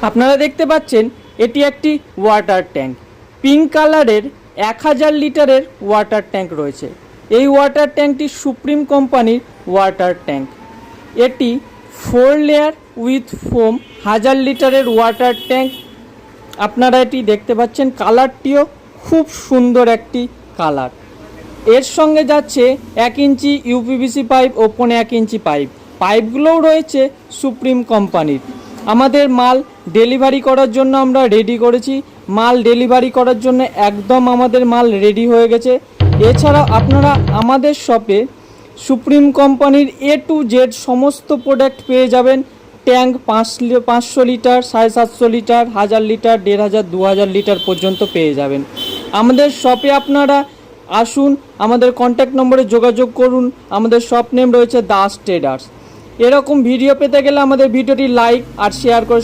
আপনারা দেখতে পাচ্ছেন এটি একটি ওয়াটার ট্যাঙ্ক। পিঙ্ক কালারের 1000 লিটারের ওয়াটার ট্যাঙ্ক রয়েছে। এই ওয়াটার ট্যাঙ্কটি সুপ্রিম কোম্পানির ওয়াটার ট্যাঙ্ক। এটি 4 লেয়ার উইথ ফোম 1000 লিটারের ওয়াটার ট্যাঙ্ক। আপনারা এটি দেখতে পাচ্ছেন, কালারটিও খুব সুন্দর একটি কালার। এর সঙ্গে যাচ্ছে 1 inch UPVC pipe, open 1 inch pipe. পাইপগুলোও রয়েছে সুপ্রিম কোম্পানির। আমাদের মাল ডেলিভারি করার জন্য আমরা রেডি করেছি। মাল ডেলিভারি করার জন্য একদম আমাদের মাল রেডি হয়ে গেছে। এছাড়াও আপনারা আমাদের শপে সুপ্রিম কোম্পানির A to Z সমস্ত প্রোডাক্ট পেয়ে যাবেন। Tank 500 litre, 750 litre, 1000 litre, 1500, 2000 litre পর্যন্ত পেয়ে যাবেন। আমাদের শপে আপনারা আসুন, আমাদের কন্ট্যাক্ট নম্বরে যোগাযোগ করুন। আমাদের শপ নেম রয়েছে দাস ট্রেডার্স। এরকম ভিডিও পেতে গেলে আমাদের ভিডিওটি লাইক আর শেয়ার করে